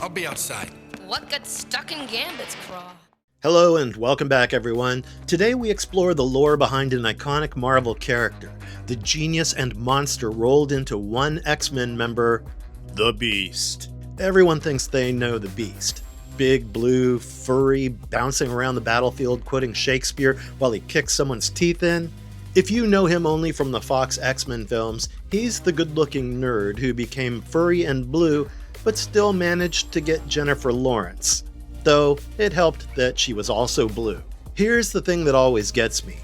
I'll be outside. What got stuck in Gambit's craw? Hello and welcome back, everyone. Today we explore the lore behind an iconic Marvel character, the genius and monster rolled into one X-Men member, the Beast. Everyone thinks they know the Beast. Big, blue, furry, bouncing around the battlefield quoting Shakespeare while he kicks someone's teeth in. If you know him only from the Fox X-Men films, he's the good-looking nerd who became furry and blue, but still managed to get Jennifer Lawrence. Though it helped that she was also blue. Here's the thing that always gets me.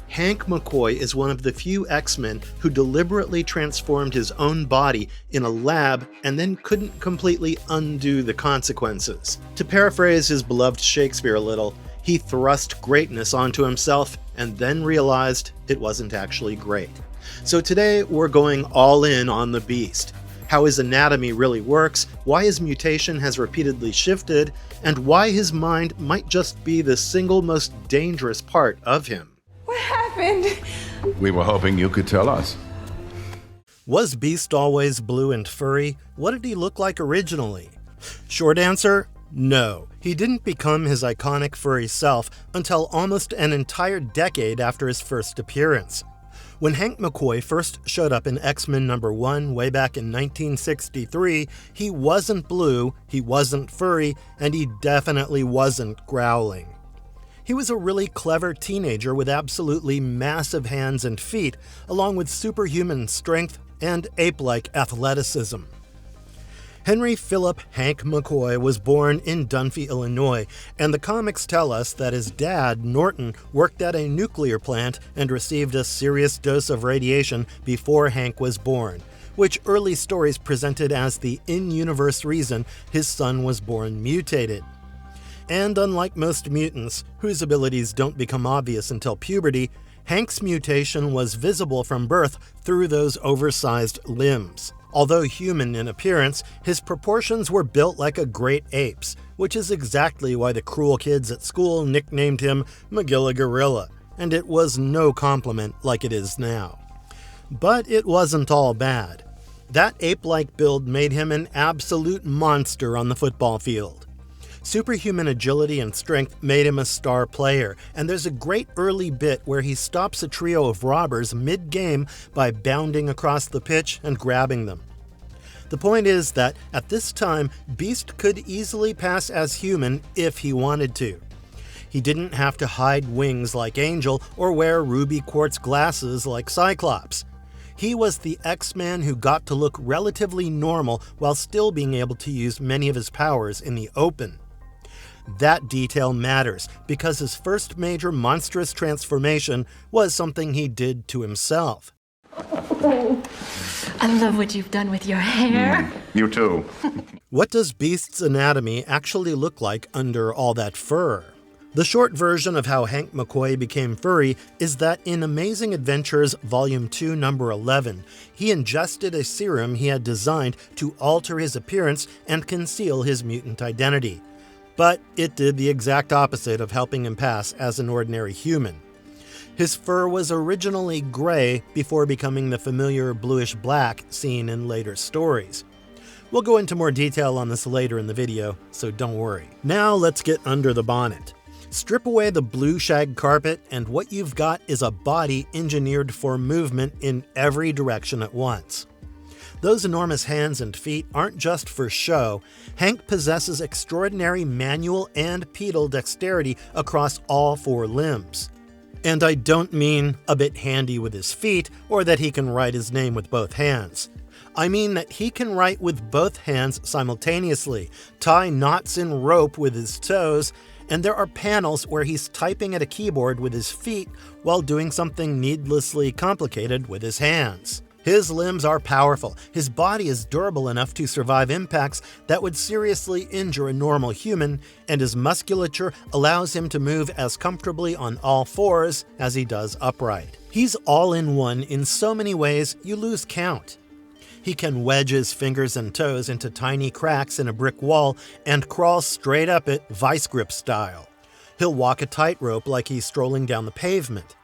Hank McCoy is one of the few X-Men who deliberately transformed his own body in a lab and then couldn't completely undo the consequences. To paraphrase his beloved Shakespeare a little, he thrust greatness onto himself and then realized it wasn't actually great. So today we're going all in on the Beast. How his anatomy really works, why his mutation has repeatedly shifted, and why his mind might just be the single most dangerous part of him. What happened? We were hoping you could tell us. Was Beast always blue and furry? What did he look like originally? Short answer, no. He didn't become his iconic furry self until almost an entire decade after his first appearance. When Hank McCoy first showed up in X-Men #1 way back in 1963, he wasn't blue, he wasn't furry, and he definitely wasn't growling. He was a really clever teenager with absolutely massive hands and feet, along with superhuman strength and ape-like athleticism. Henry Philip Hank McCoy was born in Dunphy, Illinois, and the comics tell us that his dad, Norton, worked at a nuclear plant and received a serious dose of radiation before Hank was born, which early stories presented as the in-universe reason his son was born mutated. And unlike most mutants, whose abilities don't become obvious until puberty, Hank's mutation was visible from birth through those oversized limbs. Although human in appearance, his proportions were built like a great ape's, which is exactly why the cruel kids at school nicknamed him Magilla Gorilla, and it was no compliment like it is now. But it wasn't all bad. That ape-like build made him an absolute monster on the football field. Superhuman agility and strength made him a star player, and there's a great early bit where he stops a trio of robbers mid-game by bounding across the pitch and grabbing them. The point is that at this time, Beast could easily pass as human if he wanted to. He didn't have to hide wings like Angel or wear ruby quartz glasses like Cyclops. He was the X-Man who got to look relatively normal while still being able to use many of his powers in the open. That detail matters because his first major monstrous transformation was something he did to himself. I love what you've done with your hair. You too. What does Beast's anatomy actually look like under all that fur? The short version of how Hank McCoy became furry is that in Amazing Adventures Volume 2, Number 11, he ingested a serum he had designed to alter his appearance and conceal his mutant identity. But it did the exact opposite of helping him pass as an ordinary human. His fur was originally gray before becoming the familiar bluish-black seen in later stories. We'll go into more detail on this later in the video, so don't worry. Now let's get under the bonnet. Strip away the blue shag carpet, and what you've got is a body engineered for movement in every direction at once. Those enormous hands and feet aren't just for show. Hank possesses extraordinary manual and pedal dexterity across all four limbs. And I don't mean a bit handy with his feet, or that he can write his name with both hands. I mean that he can write with both hands simultaneously, tie knots in rope with his toes, and there are panels where he's typing at a keyboard with his feet while doing something needlessly complicated with his hands. His limbs are powerful, his body is durable enough to survive impacts that would seriously injure a normal human, and his musculature allows him to move as comfortably on all fours as he does upright. He's all-in-one in so many ways you lose count. He can wedge his fingers and toes into tiny cracks in a brick wall and crawl straight up it vice grip style. He'll walk a tightrope like he's strolling down the pavement.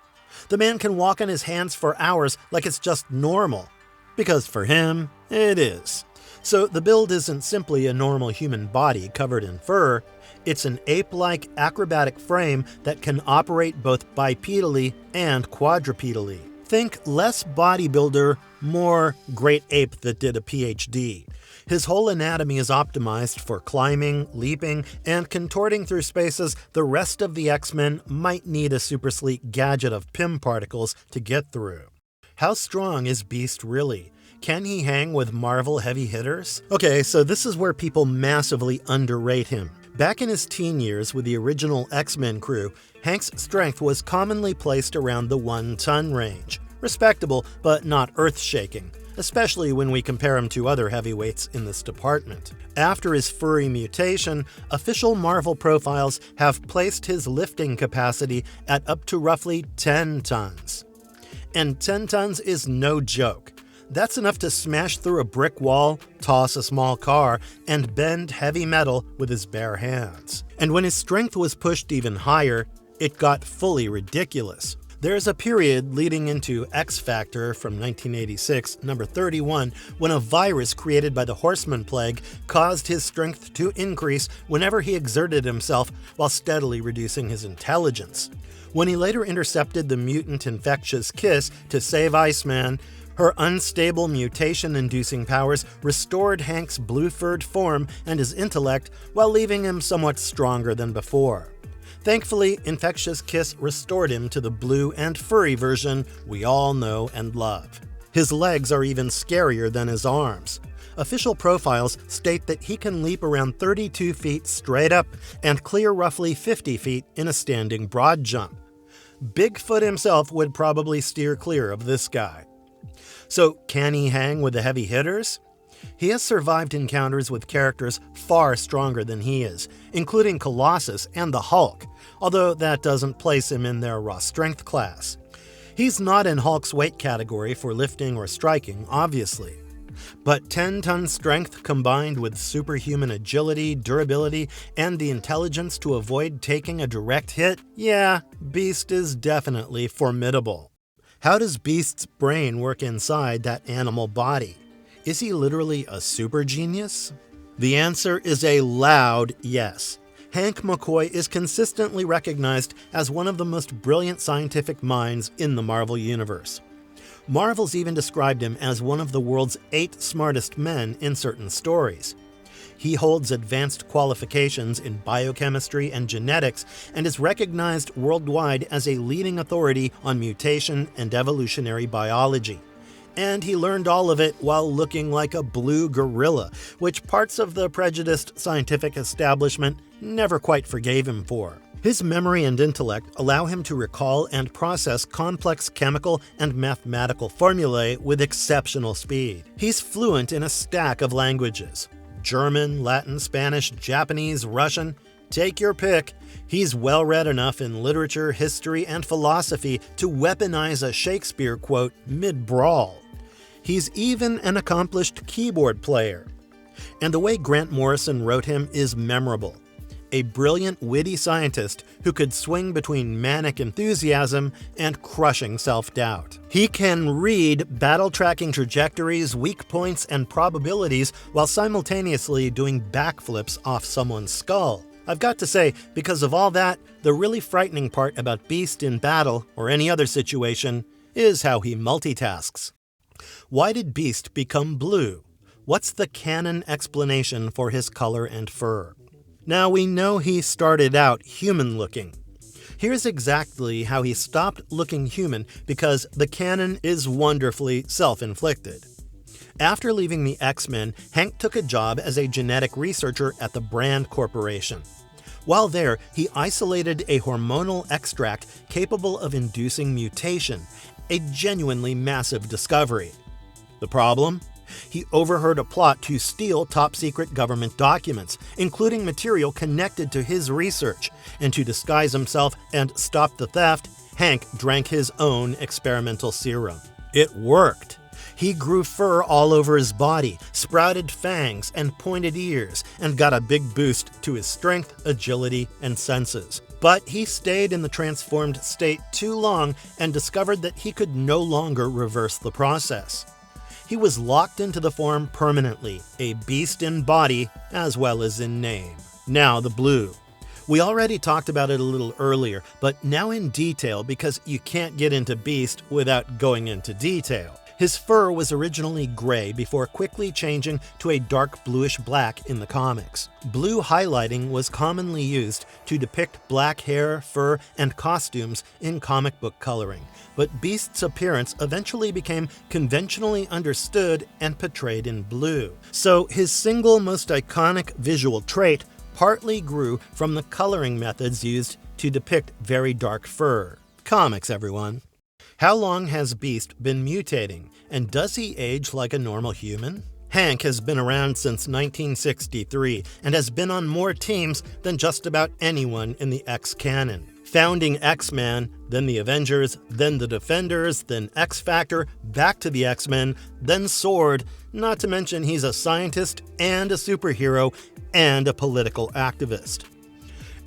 The man can walk on his hands for hours like it's just normal. Because for him, it is. So the build isn't simply a normal human body covered in fur, it's an ape-like acrobatic frame that can operate both bipedally and quadrupedally. Think less bodybuilder, more great ape that did a PhD. His whole anatomy is optimized for climbing, leaping, and contorting through spaces the rest of the X-Men might need a super sleek gadget of PIM particles to get through. How strong is Beast really? Can he hang with Marvel heavy hitters? Okay, so this is where people massively underrate him. Back in his teen years with the original X-Men crew, Hank's strength was commonly placed around the 1-ton range. Respectable, but not earth-shaking, especially when we compare him to other heavyweights in this department. After his furry mutation, official Marvel profiles have placed his lifting capacity at up to roughly 10 tons. And 10 tons is no joke. That's enough to smash through a brick wall, toss a small car, and bend heavy metal with his bare hands. And when his strength was pushed even higher, it got fully ridiculous. There's a period leading into X Factor from 1986, number 31, when a virus created by the Horseman Plague caused his strength to increase whenever he exerted himself while steadily reducing his intelligence. When he later intercepted the mutant Infectious Kiss to save Iceman, her unstable mutation-inducing powers restored Hank's blue-furred form and his intellect while leaving him somewhat stronger than before. Thankfully, Infectious Kiss restored him to the blue and furry version we all know and love. His legs are even scarier than his arms. Official profiles state that he can leap around 32 feet straight up and clear roughly 50 feet in a standing broad jump. Bigfoot himself would probably steer clear of this guy. So, can he hang with the heavy hitters? He has survived encounters with characters far stronger than he is, including Colossus and the Hulk, although that doesn't place him in their raw strength class. He's not in Hulk's weight category for lifting or striking, obviously. But 10-ton strength combined with superhuman agility, durability, and the intelligence to avoid taking a direct hit? Yeah, Beast is definitely formidable. How does Beast's brain work inside that animal body? Is he literally a super genius? The answer is a loud yes. Hank McCoy is consistently recognized as one of the most brilliant scientific minds in the Marvel Universe. Marvel's even described him as one of the world's 8 smartest men in certain stories. He holds advanced qualifications in biochemistry and genetics and is recognized worldwide as a leading authority on mutation and evolutionary biology. And he learned all of it while looking like a blue gorilla, which parts of the prejudiced scientific establishment never quite forgave him for. His memory and intellect allow him to recall and process complex chemical and mathematical formulae with exceptional speed. He's fluent in a stack of languages: German, Latin, Spanish, Japanese, Russian. Take your pick. He's well-read enough in literature, history, and philosophy to weaponize a Shakespeare quote mid-brawl. He's even an accomplished keyboard player. And the way Grant Morrison wrote him is memorable. A brilliant, witty scientist who could swing between manic enthusiasm and crushing self-doubt. He can read battle-tracking trajectories, weak points, and probabilities while simultaneously doing backflips off someone's skull. I've got to say, because of all that, the really frightening part about Beast in battle, or any other situation, is how he multitasks. Why did Beast become blue? What's the canon explanation for his color and fur? Now, we know he started out human-looking. Here's exactly how he stopped looking human, because the canon is wonderfully self-inflicted. After leaving the X-Men, Hank took a job as a genetic researcher at the Brand Corporation. While there, he isolated a hormonal extract capable of inducing mutation, a genuinely massive discovery. The problem? He overheard a plot to steal top-secret government documents, including material connected to his research, and to disguise himself and stop the theft, Hank drank his own experimental serum. It worked. He grew fur all over his body, sprouted fangs and pointed ears, and got a big boost to his strength, agility, and senses. But he stayed in the transformed state too long and discovered that he could no longer reverse the process. He was locked into the form permanently, a beast in body as well as in name. Now the blue. We already talked about it a little earlier, but now in detail because you can't get into Beast without going into detail. His fur was originally gray before quickly changing to a dark bluish-black in the comics. Blue highlighting was commonly used to depict black hair, fur, and costumes in comic book coloring, but Beast's appearance eventually became conventionally understood and portrayed in blue. So his single most iconic visual trait partly grew from the coloring methods used to depict very dark fur. Comics, everyone. How long has Beast been mutating, and does he age like a normal human? Hank has been around since 1963 and has been on more teams than just about anyone in the X canon. Founding X-Men, then the Avengers, then the Defenders, then X-Factor, back to the X-Men, then Sword, not to mention he's a scientist and a superhero and a political activist.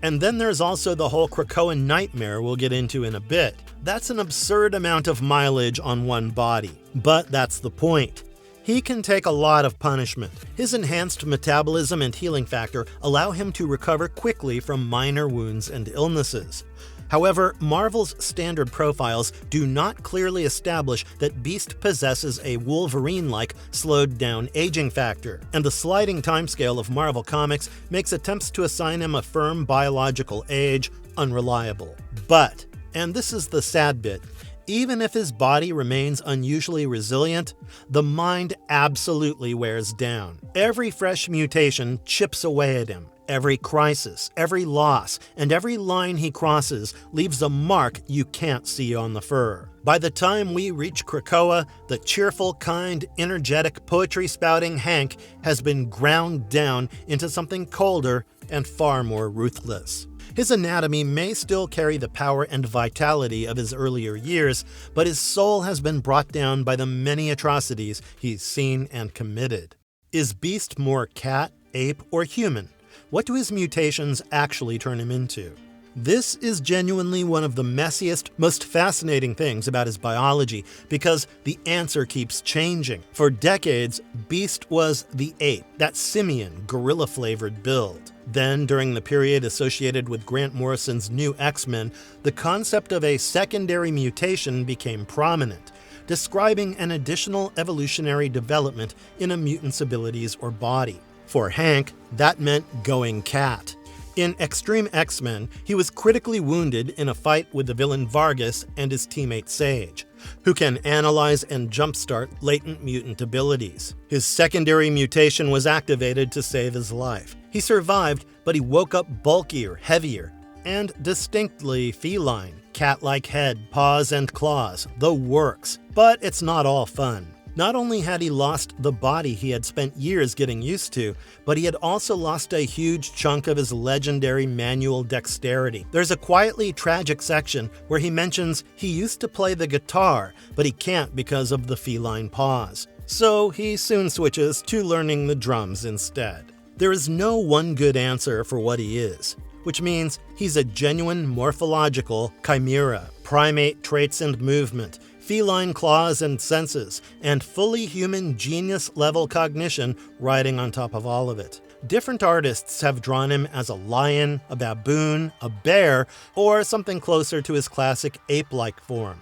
And then there's also the whole Krakoa nightmare we'll get into in a bit. That's an absurd amount of mileage on one body. But that's the point. He can take a lot of punishment. His enhanced metabolism and healing factor allow him to recover quickly from minor wounds and illnesses. However, Marvel's standard profiles do not clearly establish that Beast possesses a Wolverine-like slowed-down aging factor, and the sliding timescale of Marvel Comics makes attempts to assign him a firm biological age unreliable. But, and this is the sad bit, even if his body remains unusually resilient, the mind absolutely wears down. Every fresh mutation chips away at him. Every crisis, every loss, and every line he crosses leaves a mark you can't see on the fur. By the time we reach Krakoa, the cheerful, kind, energetic, poetry-spouting Hank has been ground down into something colder and far more ruthless. His anatomy may still carry the power and vitality of his earlier years, but his soul has been brought down by the many atrocities he's seen and committed. Is Beast more cat, ape, or human? What do his mutations actually turn him into? This is genuinely one of the messiest, most fascinating things about his biology, because the answer keeps changing. For decades, Beast was the ape, that simian, gorilla-flavored build. Then, during the period associated with Grant Morrison's New X-Men, the concept of a secondary mutation became prominent, describing an additional evolutionary development in a mutant's abilities or body. For Hank, that meant going cat. In Extreme X-Men, he was critically wounded in a fight with the villain Vargas and his teammate Sage, who can analyze and jumpstart latent mutant abilities. His secondary mutation was activated to save his life. He survived, but he woke up bulkier, heavier, and distinctly feline. Cat-like head, paws, and claws, the works. But it's not all fun. Not only had he lost the body he had spent years getting used to, but he had also lost a huge chunk of his legendary manual dexterity. There's a quietly tragic section where he mentions he used to play the guitar, but he can't because of the feline paws. So he soon switches to learning the drums instead. There is no one good answer for what he is, which means he's a genuine morphological chimera, primate traits and movement, feline claws and senses, and fully human genius-level cognition riding on top of all of it. Different artists have drawn him as a lion, a baboon, a bear, or something closer to his classic ape-like form.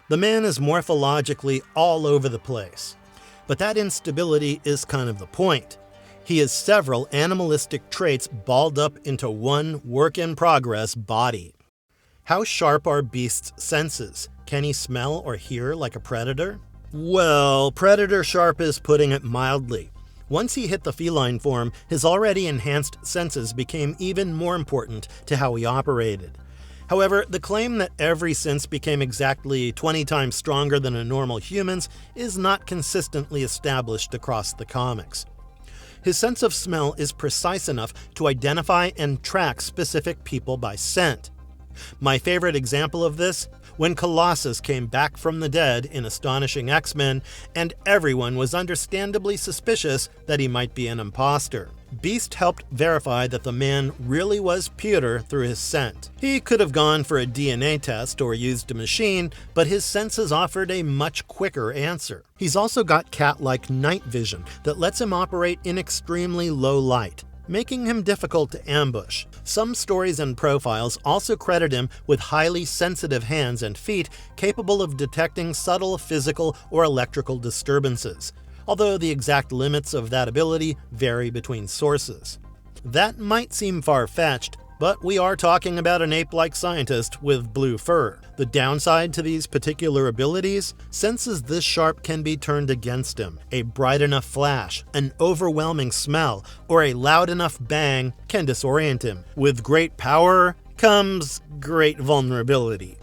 The man is morphologically all over the place. But that instability is kind of the point. He has several animalistic traits balled up into one work-in-progress body. How sharp are Beast's senses? Can he smell or hear like a predator? Well, predator sharp is putting it mildly. Once he hit the feline form, his already enhanced senses became even more important to how he operated. However, the claim that every sense became exactly 20 times stronger than a normal human's is not consistently established across the comics. His sense of smell is precise enough to identify and track specific people by scent. My favorite example of this? When Colossus came back from the dead in Astonishing X-Men, and everyone was understandably suspicious that he might be an imposter. Beast helped verify that the man really was Peter through his scent. He could have gone for a DNA test or used a machine, but his senses offered a much quicker answer. He's also got cat-like night vision that lets him operate in extremely low light, making him difficult to ambush. Some stories and profiles also credit him with highly sensitive hands and feet capable of detecting subtle physical or electrical disturbances, although the exact limits of that ability vary between sources. That might seem far-fetched, but we are talking about an ape-like scientist with blue fur. The downside to these particular abilities? Senses this sharp can be turned against him. A bright enough flash, an overwhelming smell, or a loud enough bang can disorient him. With great power comes great vulnerability.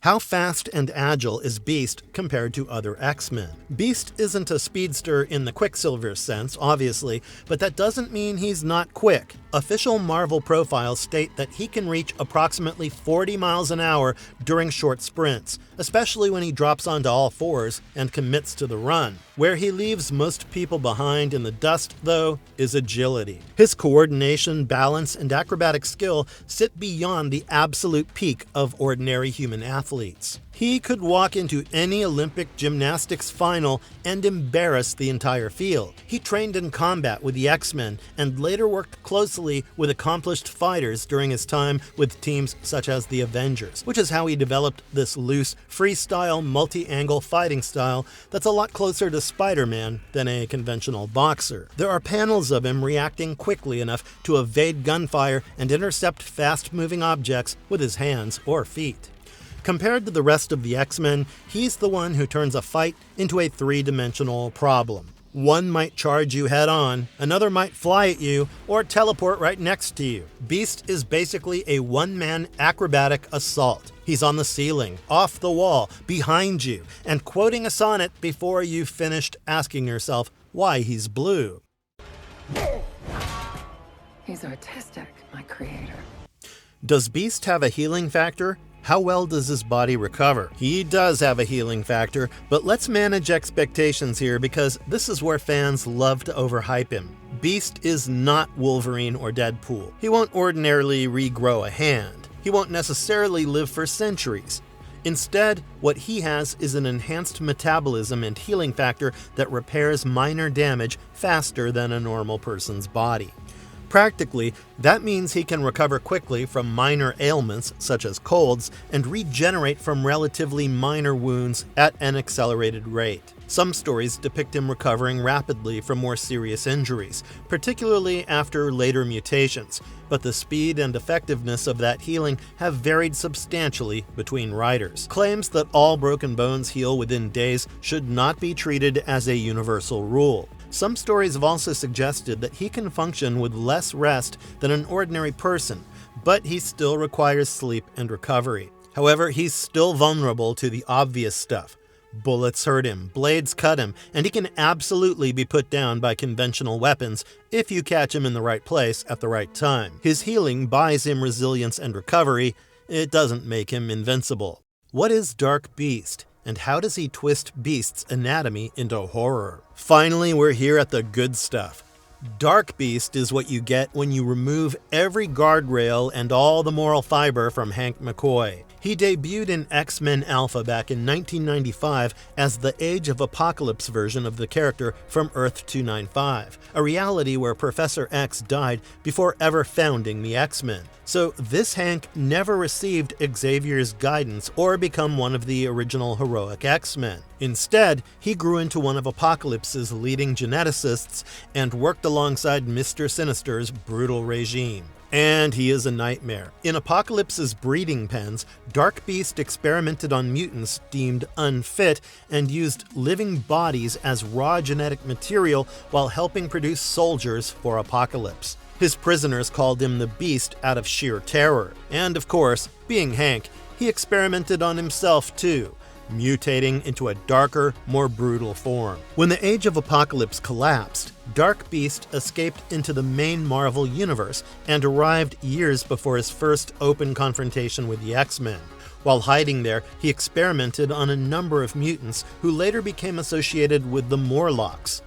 How fast and agile is Beast compared to other X-Men? Beast isn't a speedster in the Quicksilver sense, obviously, but that doesn't mean he's not quick. Official Marvel profiles state that he can reach approximately 40 miles an hour during short sprints, especially when he drops onto all fours and commits to the run. Where he leaves most people behind in the dust, though, is agility. His coordination, balance, and acrobatic skill sit beyond the absolute peak of ordinary human athletes. He could walk into any Olympic gymnastics final and embarrass the entire field. He trained in combat with the X-Men and later worked closely with accomplished fighters during his time with teams such as the Avengers, which is how he developed this loose, freestyle, multi-angle fighting style that's a lot closer to Spider-Man than a conventional boxer. There are panels of him reacting quickly enough to evade gunfire and intercept fast-moving objects with his hands or feet. Compared to the rest of the X-Men, he's the one who turns a fight into a three-dimensional problem. One might charge you head-on, another might fly at you, or teleport right next to you. Beast is basically a one-man acrobatic assault. He's on the ceiling, off the wall, behind you, and quoting a sonnet before you've finished asking yourself why he's blue. He's artistic, my creator. Does Beast have a healing factor? How well does his body recover? He does have a healing factor, but let's manage expectations here because this is where fans love to overhype him. Beast is not Wolverine or Deadpool. He won't ordinarily regrow a hand. He won't necessarily live for centuries. Instead, what he has is an enhanced metabolism and healing factor that repairs minor damage faster than a normal person's body. Practically, that means he can recover quickly from minor ailments such as colds and regenerate from relatively minor wounds at an accelerated rate. Some stories depict him recovering rapidly from more serious injuries, particularly after later mutations, but the speed and effectiveness of that healing have varied substantially between writers. Claims that all broken bones heal within days should not be treated as a universal rule. Some stories have also suggested that he can function with less rest than an ordinary person, but he still requires sleep and recovery. However, he's still vulnerable to the obvious stuff. Bullets hurt him, blades cut him, and he can absolutely be put down by conventional weapons if you catch him in the right place at the right time. His healing buys him resilience and recovery. It doesn't make him invincible. What is Dark Beast? And how does he twist Beast's anatomy into horror? Finally, we're here at the good stuff. Dark Beast is what you get when you remove every guardrail and all the moral fiber from Hank McCoy. He debuted in X-Men Alpha back in 1995 as the Age of Apocalypse version of the character from Earth 295, a reality where Professor X died before ever founding the X-Men. So this Hank never received Xavier's guidance or become one of the original heroic X-Men. Instead, he grew into one of Apocalypse's leading geneticists and worked alongside Mr. Sinister's brutal regime. And he is a nightmare. In Apocalypse's breeding pens, Dark Beast experimented on mutants deemed unfit and used living bodies as raw genetic material while helping produce soldiers for Apocalypse. His prisoners called him the Beast out of sheer terror. And of course, being Hank, he experimented on himself too, mutating into a darker, more brutal form. When the Age of Apocalypse collapsed, Dark Beast escaped into the main Marvel universe and arrived years before his first open confrontation with the X-Men. While hiding there, he experimented on a number of mutants who later became associated with the Morlocks.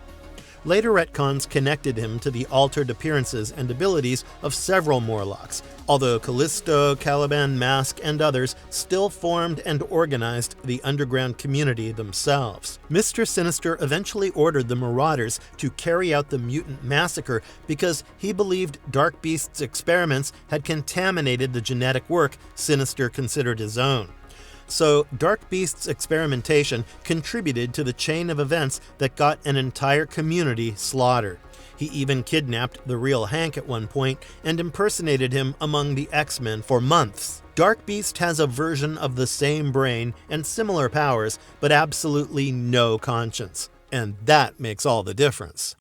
Later retcons connected him to the altered appearances and abilities of several Morlocks, although Callisto, Caliban, Mask, and others still formed and organized the underground community themselves. Mr. Sinister eventually ordered the Marauders to carry out the mutant massacre because he believed Dark Beast's experiments had contaminated the genetic work Sinister considered his own. So, Dark Beast's experimentation contributed to the chain of events that got an entire community slaughtered. He even kidnapped the real Hank at one point and impersonated him among the X-Men for months. Dark Beast has a version of the same brain and similar powers, but absolutely no conscience. And that makes all the difference.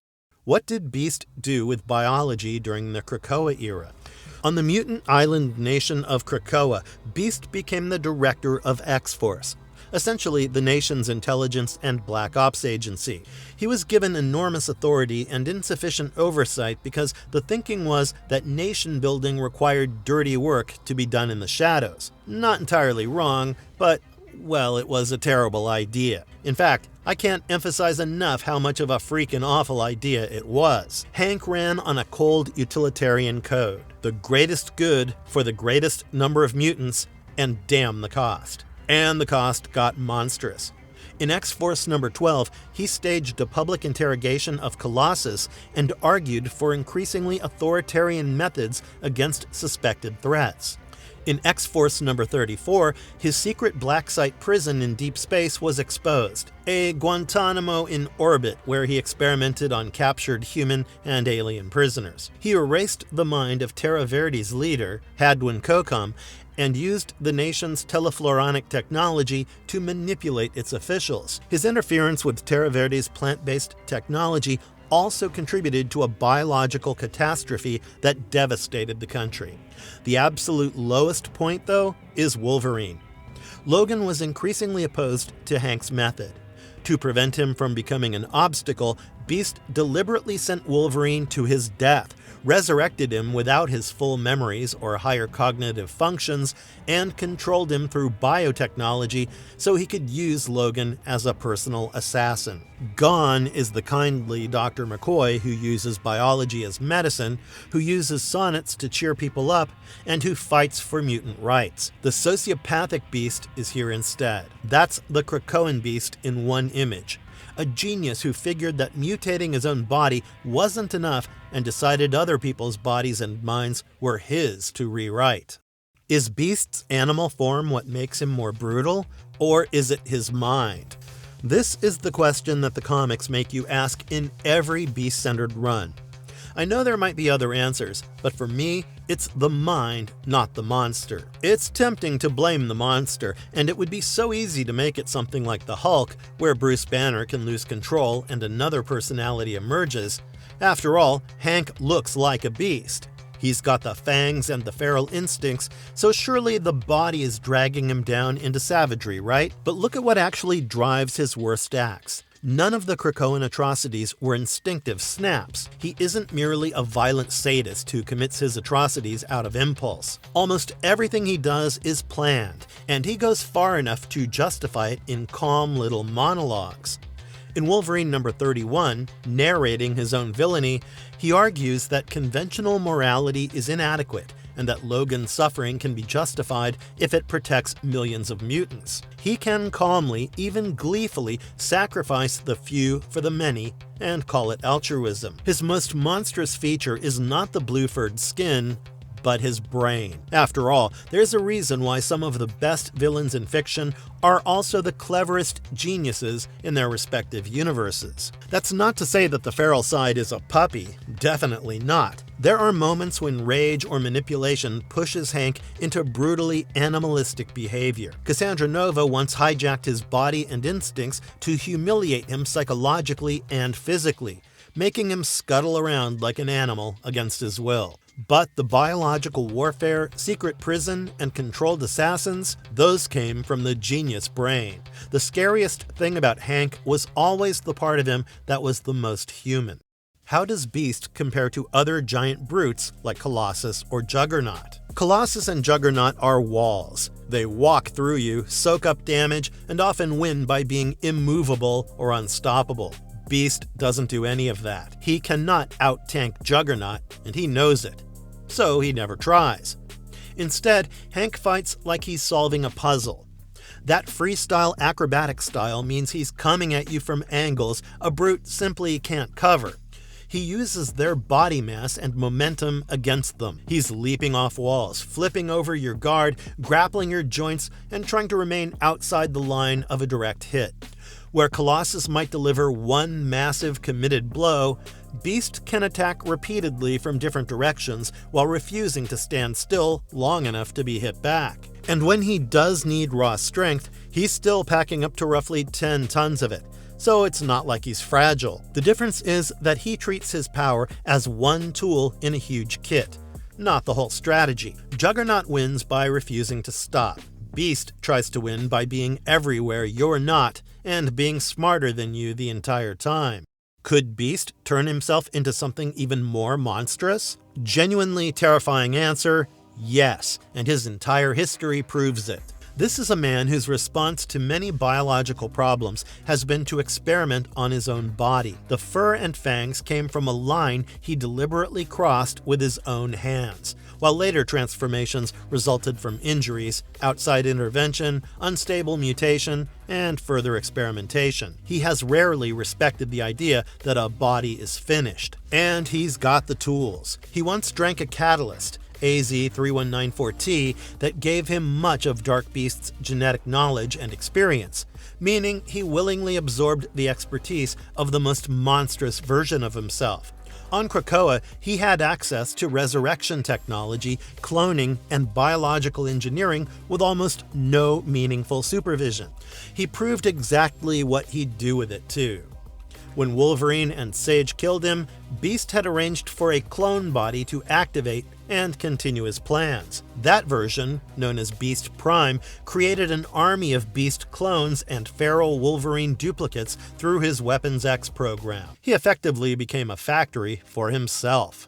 What did Beast do with biology during the Krakoa era? On the mutant island nation of Krakoa, Beast became the director of X-Force, essentially the nation's intelligence and black ops agency. He was given enormous authority and insufficient oversight because the thinking was that nation building required dirty work to be done in the shadows. Not entirely wrong, but well, it was a terrible idea. In fact, I can't emphasize enough how much of a freaking awful idea it was. Hank ran on a cold utilitarian code. The greatest good for the greatest number of mutants, and damn the cost. And the cost got monstrous. In X-Force number 12, he staged a public interrogation of Colossus and argued for increasingly authoritarian methods against suspected threats. In X-Force number 34, his secret black site prison in deep space was exposed, a Guantanamo in orbit where he experimented on captured human and alien prisoners. He erased the mind of Terra Verdi's leader, Hadwin Kokom, and used the nation's telefloronic technology to manipulate its officials. His interference with Terra Verdi's plant-based technology also contributed to a biological catastrophe that devastated the country. The absolute lowest point, though, is Wolverine. Logan was increasingly opposed to Hank's method. To prevent him from becoming an obstacle, Beast deliberately sent Wolverine to his death, resurrected him without his full memories or higher cognitive functions, and controlled him through biotechnology so he could use Logan as a personal assassin. Gone is the kindly Dr. McCoy who uses biology as medicine, who uses sonnets to cheer people up, and who fights for mutant rights. The sociopathic Beast is here instead. That's the Krakoan Beast in one image. A genius who figured that mutating his own body wasn't enough and decided other people's bodies and minds were his to rewrite. Is Beast's animal form what makes him more brutal, or is it his mind? This is the question that the comics make you ask in every Beast-centered run. I know there might be other answers, but for me, it's the mind, not the monster. It's tempting to blame the monster, and it would be so easy to make it something like the Hulk, where Bruce Banner can lose control and another personality emerges. After all, Hank looks like a beast. He's got the fangs and the feral instincts, so surely the body is dragging him down into savagery, right? But look at what actually drives his worst acts. None of the Krakoan atrocities were instinctive snaps. He isn't merely a violent sadist who commits his atrocities out of impulse. Almost everything he does is planned, and he goes far enough to justify it in calm little monologues. In Wolverine number 31, narrating his own villainy, he argues that conventional morality is inadequate and that Logan's suffering can be justified if it protects millions of mutants. He can calmly, even gleefully, sacrifice the few for the many and call it altruism. His most monstrous feature is not the blue-furred skin, but his brain. After all, there's a reason why some of the best villains in fiction are also the cleverest geniuses in their respective universes. That's not to say that the feral side is a puppy, definitely not. There are moments when rage or manipulation pushes Hank into brutally animalistic behavior. Cassandra Nova once hijacked his body and instincts to humiliate him psychologically and physically, making him scuttle around like an animal against his will. But the biological warfare, secret prison, and controlled assassins, those came from the genius brain. The scariest thing about Hank was always the part of him that was the most human. How does Beast compare to other giant brutes like Colossus or Juggernaut? Colossus and Juggernaut are walls. They walk through you, soak up damage, and often win by being immovable or unstoppable. Beast doesn't do any of that. He cannot out-tank Juggernaut, and he knows it. So he never tries. Instead, Hank fights like he's solving a puzzle. That freestyle acrobatic style means he's coming at you from angles a brute simply can't cover. He uses their body mass and momentum against them. He's leaping off walls, flipping over your guard, grappling your joints, and trying to remain outside the line of a direct hit. Where Colossus might deliver one massive committed blow, Beast can attack repeatedly from different directions while refusing to stand still long enough to be hit back. And when he does need raw strength, he's still packing up to roughly 10 tons of it. So it's not like he's fragile. The difference is that he treats his power as one tool in a huge kit, not the whole strategy. Juggernaut wins by refusing to stop. Beast tries to win by being everywhere you're not and being smarter than you the entire time. Could Beast turn himself into something even more monstrous? Genuinely terrifying answer, yes, and his entire history proves it. This is a man whose response to many biological problems has been to experiment on his own body. The fur and fangs came from a line he deliberately crossed with his own hands, while later transformations resulted from injuries, outside intervention, unstable mutation, and further experimentation. He has rarely respected the idea that a body is finished. And he's got the tools. He once drank a catalyst, AZ3194T, that gave him much of Dark Beast's genetic knowledge and experience, meaning he willingly absorbed the expertise of the most monstrous version of himself. On Krakoa, he had access to resurrection technology, cloning, and biological engineering with almost no meaningful supervision. He proved exactly what he'd do with it, too. When Wolverine and Sage killed him, Beast had arranged for a clone body to activate and continue his plans. That version, known as Beast Prime, created an army of Beast clones and feral Wolverine duplicates through his Weapons X program. He effectively became a factory for himself.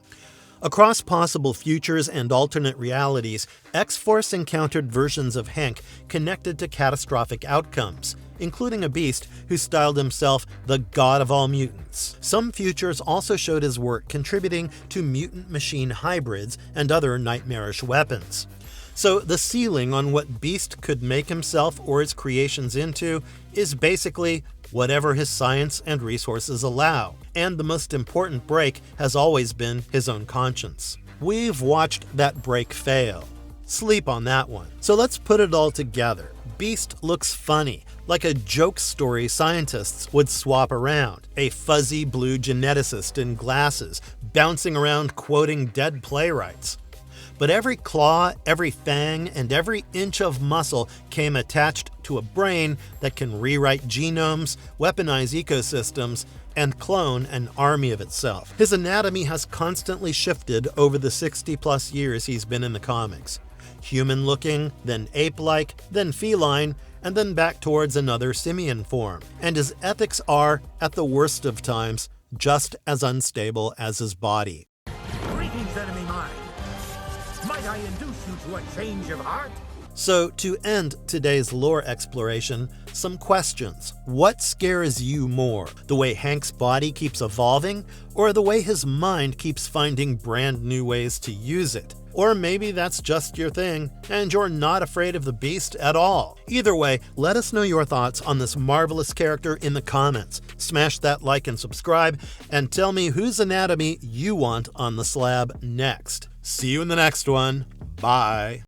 Across possible futures and alternate realities, X-Force encountered versions of Hank connected to catastrophic outcomes, including a Beast who styled himself the God of all mutants. Some futures also showed his work contributing to mutant-machine hybrids and other nightmarish weapons. So the ceiling on what Beast could make himself or his creations into is basically whatever his science and resources allow, and the most important break has always been his own conscience. We've watched that break fail. Sleep on that one. So let's put it all together. Beast looks funny, like a joke story scientists would swap around. A fuzzy blue geneticist in glasses, bouncing around quoting dead playwrights. But every claw, every fang, and every inch of muscle came attached to a brain that can rewrite genomes, weaponize ecosystems, and clone an army of itself. His anatomy has constantly shifted over the 60-plus years he's been in the comics. Human-looking, then ape-like, then feline, and then back towards another simian form. And his ethics are, at the worst of times, just as unstable as his body. Greetings, enemy mine. Might I induce you to a change of heart? So, to end today's lore exploration, some questions. What scares you more? The way Hank's body keeps evolving, or the way his mind keeps finding brand new ways to use it? Or maybe that's just your thing, and you're not afraid of the Beast at all. Either way, let us know your thoughts on this marvelous character in the comments. Smash that like and subscribe, and tell me whose anatomy you want on the slab next. See you in the next one. Bye.